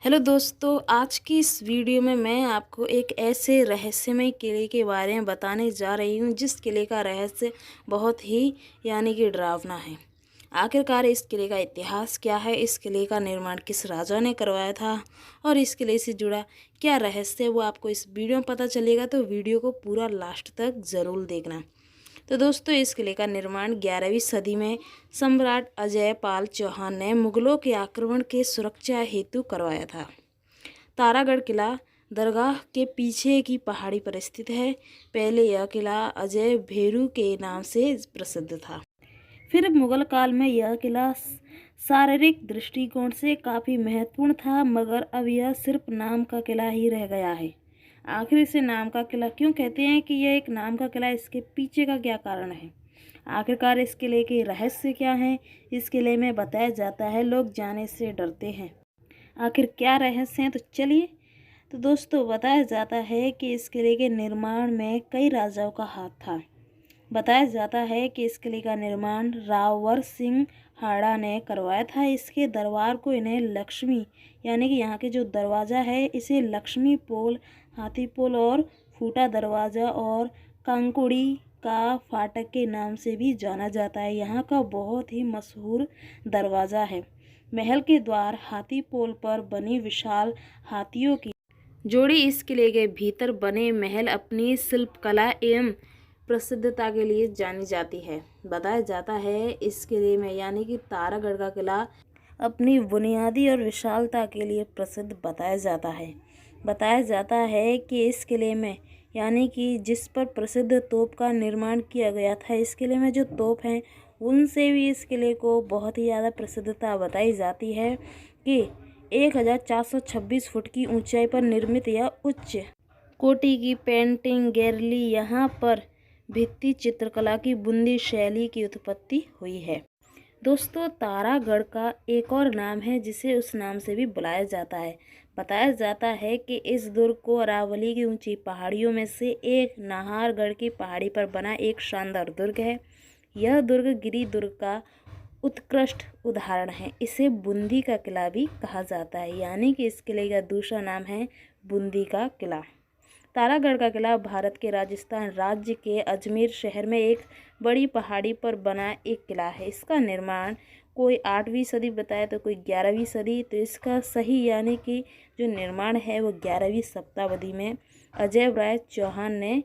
Hello दोस्तों, आज की इस वीडियो में मैं आपको एक ऐसे रहस्यमय किले के बारे में बताने जा रही हूँ जिस किले का रहस्य बहुत ही कि डरावना है। आखिरकार इस किले का इतिहास क्या है, इस किले का निर्माण किस राजा ने करवाया था और इस किले से जुड़ा क्या रहस्य है वो आपको इस वीडियो में पता चलेगा। तो वीडियो को पूरा लास्ट तक ज़रूर देखना। तो दोस्तों, इस किले का निर्माण 11वीं सदी में सम्राट अजयपाल चौहान ने मुगलों के आक्रमण के सुरक्षा हेतु करवाया था। तारागढ़ किला दरगाह के पीछे की पहाड़ी पर स्थित है। पहले यह किला अजय भेरू के नाम से प्रसिद्ध था। फिर मुगल काल में यह किला शारीरिक दृष्टिकोण से काफ़ी महत्वपूर्ण था, मगर अब यह सिर्फ नाम का किला ही रह गया है। आखिर इसे नाम का किला क्यों कहते हैं कि यह एक नाम का किला, इसके पीछे का क्या कारण है, आखिरकार इस किले के रहस्य क्या हैं, इस किले में बताया जाता है लोग जाने से डरते हैं। आखिर क्या रहस्य हैं, तो चलिए। तो दोस्तों, बताया जाता है कि इस किले के निर्माण में कई राजाओं का हाथ था। बताया जाता है कि इस किले का निर्माण रावर सिंह हाड़ा ने करवाया था। इसके दरबार को इन्हें लक्ष्मी कि यहाँ के जो दरवाज़ा है इसे लक्ष्मी पोल, हाथी पोल और फूटा दरवाज़ा और कंकुड़ी का फाटक के नाम से भी जाना जाता है। यहाँ का बहुत ही मशहूर दरवाज़ा है। महल के द्वार हाथी पोल पर बनी विशाल हाथियों की जोड़ी इस किले के भीतर बने महल अपनी शिल्पकला एवं प्रसिद्धता के लिए जानी जाती है। बताया जाता है इस किले में कि तारागढ़ का किला अपनी बुनियादी और विशालता के लिए प्रसिद्ध बताया जाता है। बताया जाता है कि इस किले में कि जिस पर प्रसिद्ध तोप का निर्माण किया गया था, इस किले में जो तोप हैं उनसे भी इस किले को बहुत ही ज़्यादा प्रसिद्धता बताई जाती है कि 1426 फुट की ऊंचाई पर निर्मित यह उच्च कोटि की पेंटिंग गैलरी यहाँ पर भित्ति चित्रकला की बूंदी शैली की उत्पत्ति हुई है। दोस्तों, तारागढ़ का एक और नाम है जिसे उस नाम से भी बुलाया जाता है। बताया जाता है कि इस दुर्ग को अरावली की ऊंची पहाड़ियों में से एक नाहरगढ़ की पहाड़ी पर बना एक शानदार दुर्ग है। यह दुर्ग गिरी दुर्ग का उत्कृष्ट उदाहरण है। इसे बूंदी का किला भी कहा जाता है, कि इस किले का दूसरा नाम है बूंदी का किला। तारागढ़ का किला भारत के राजस्थान राज्य के अजमेर शहर में एक बड़ी पहाड़ी पर बना एक किला है। इसका निर्माण कोई 8वीं सदी बताया तो कोई 11वीं सदी। तो इसका सही कि जो निर्माण है वो 11वीं शताब्दी में अजय राय चौहान ने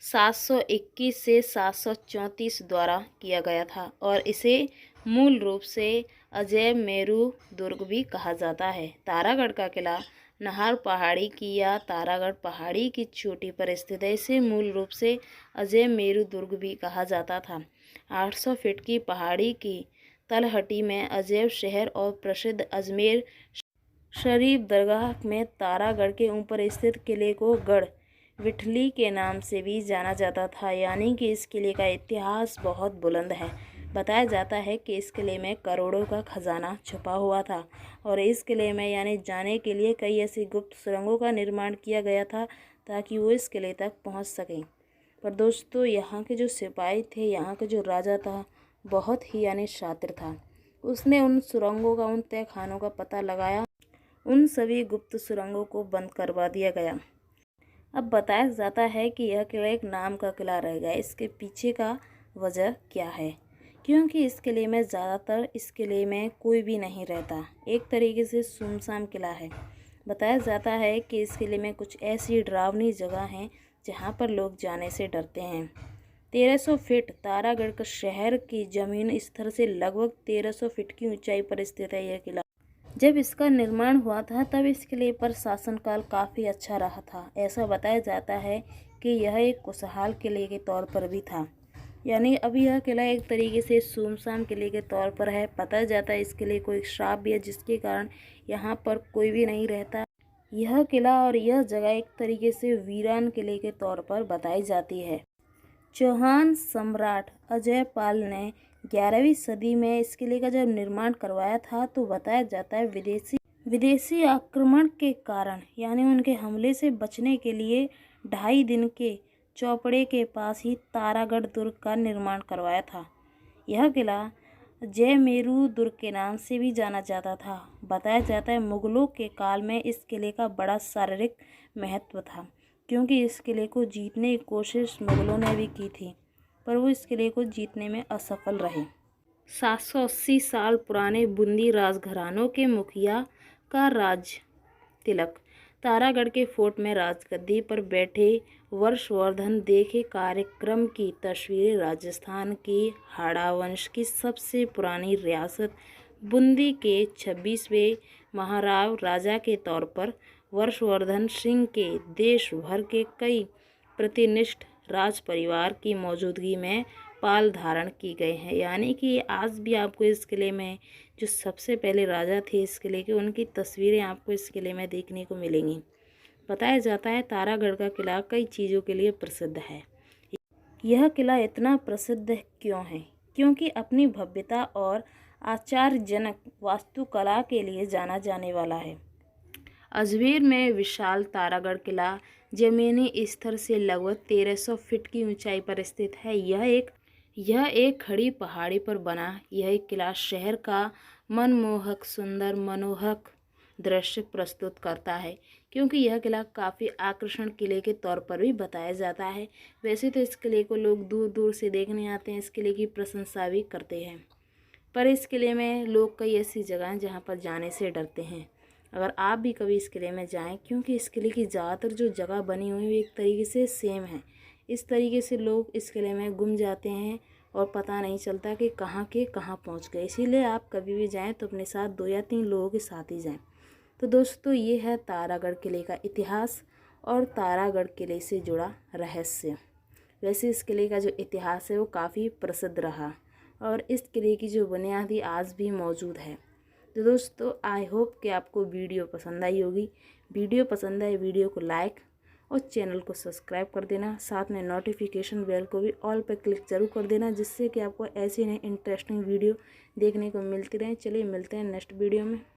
721 से 734 द्वारा किया गया था और इसे मूल रूप से अजय मेरू दुर्ग भी कहा जाता है। तारागढ़ का किला नाहर पहाड़ी की या तारागढ़ पहाड़ी की चोटी पर स्थित है। इसे मूल रूप से अजय मेरू दुर्ग भी कहा जाता था। 800 फीट की पहाड़ी की तलहटी में अजय शहर और प्रसिद्ध अजमेर शरीफ दरगाह में तारागढ़ के ऊपर स्थित किले को गढ़ विठली के नाम से भी जाना जाता था, कि इस किले का इतिहास बहुत बुलंद है। बताया जाता है कि इस किले में करोड़ों का खजाना छुपा हुआ था और इस किले में जाने के लिए कई ऐसी गुप्त सुरंगों का निर्माण किया गया था ताकि वो इस किले तक पहुंच सकें। पर दोस्तों, यहाँ के जो सिपाही थे, यहाँ का जो राजा था, बहुत ही शातिर था। उसने उन सुरंगों का, उन तहखानों का पता लगाया। उन सभी गुप्त सुरंगों को बंद करवा दिया गया। अब बताया जाता है कि यह किला एक नाम का किला रह गया। इसके पीछे का वजह क्या है? क्योंकि इस किले में ज़्यादातर इस किले में कोई भी नहीं रहता। एक तरीके से सुनसान किला है। बताया जाता है कि इस किले में कुछ ऐसी डरावनी जगह हैं जहाँ पर लोग जाने से डरते हैं। 1300 फीट तारागढ़ का शहर की जमीन स्तर से लगभग 1300 फीट की ऊंचाई पर स्थित है यह किला। जब इसका निर्माण हुआ था तब इस किले पर शासनकाल काफ़ी अच्छा रहा था। ऐसा बताया जाता है कि यह एक खुशहाल किले के तौर पर भी था। अभी यह किला एक तरीके से सुनसान किले के तौर पर है। बताया जाता है इस किले को एक श्राप भी है जिसके कारण यहाँ पर कोई भी नहीं रहता। यह किला और यह जगह एक तरीके से वीरान किले के तौर पर बताई जाती है। चौहान सम्राट अजयपाल ने 11वीं सदी में इस किले का जब निर्माण करवाया था तो बताया जाता है विदेशी आक्रमण के कारण उनके हमले से बचने के लिए 2.5 दिन के चौपड़े के पास ही तारागढ़ दुर्ग का निर्माण करवाया था। यह किला जयमेरू दुर्ग के नाम से भी जाना जाता था। बताया जाता है मुगलों के काल में इस किले का बड़ा शारीरिक महत्व था, क्योंकि इस किले को जीतने की कोशिश मुगलों ने भी की थी, पर वो इस किले को जीतने में असफल रहे। 780 साल पुराने बूंदी राजघरानों के मुखिया का राज तिलक तारागढ़ के फोर्ट में राजगद्दी पर बैठे वर्षवर्धन देखे कार्यक्रम की तस्वीरें। राजस्थान की हाड़ा वंश की सबसे पुरानी रियासत बूंदी के 26वें महाराव राजा के तौर पर वर्षवर्धन सिंह के देश भर के कई प्रतिनिष्ठ राज परिवार की मौजूदगी में पाल धारण की गए हैं। यानी कि आज भी आपको इस किले में जो सबसे पहले राजा थे इस किले के, उनकी तस्वीरें आपको इस किले में देखने को मिलेंगी। बताया जाता है तारागढ़ का किला कई चीज़ों के लिए प्रसिद्ध है। यह किला इतना प्रसिद्ध क्यों है? क्योंकि अपनी भव्यता और आश्चर्यजनक वास्तुकला के लिए जाना जाने वाला है। अजमेर में विशाल तारागढ़ किला जमीनी स्तर से लगभग 1300 फीट की ऊंचाई पर स्थित है। यह एक खड़ी पहाड़ी पर बना यह किला शहर का मनमोहक सुंदर मनोहक दृश्य प्रस्तुत करता है, क्योंकि यह किला काफ़ी आकर्षण किले के तौर पर भी बताया जाता है। वैसे तो इस किले को लोग दूर दूर से देखने आते हैं, इस किले की प्रशंसा भी करते हैं, पर इस किले में लोग कई ऐसी जगह हैं जहाँ पर जाने से डरते हैं। अगर आप भी कभी इस किले में जाएं, क्योंकि इस किले की ज़्यादातर जो जगह बनी हुई है एक तरीके से सेम है, इस तरीके से लोग इस किले में गुम जाते हैं और पता नहीं चलता कि कहाँ के कहाँ पहुँच गए। इसीलिए आप कभी भी जाएं तो अपने साथ 2 या 3 लोगों के साथ ही जाएं। तो दोस्तों, ये है तारागढ़ किले का इतिहास और तारागढ़ किले से जुड़ा रहस्य। वैसे इस किले का जो इतिहास है वो काफ़ी प्रसिद्ध रहा और इस किले की जो बुनियादी आज भी मौजूद है। तो दोस्तों, आई होप कि आपको वीडियो पसंद आई होगी। वीडियो पसंद आए वीडियो को लाइक और चैनल को सब्सक्राइब कर देना। साथ में नोटिफिकेशन बेल को भी ऑल पर क्लिक जरूर कर देना, जिससे कि आपको ऐसी नई इंटरेस्टिंग वीडियो देखने को मिलती रहे। चलिए मिलते हैं नेक्स्ट वीडियो में।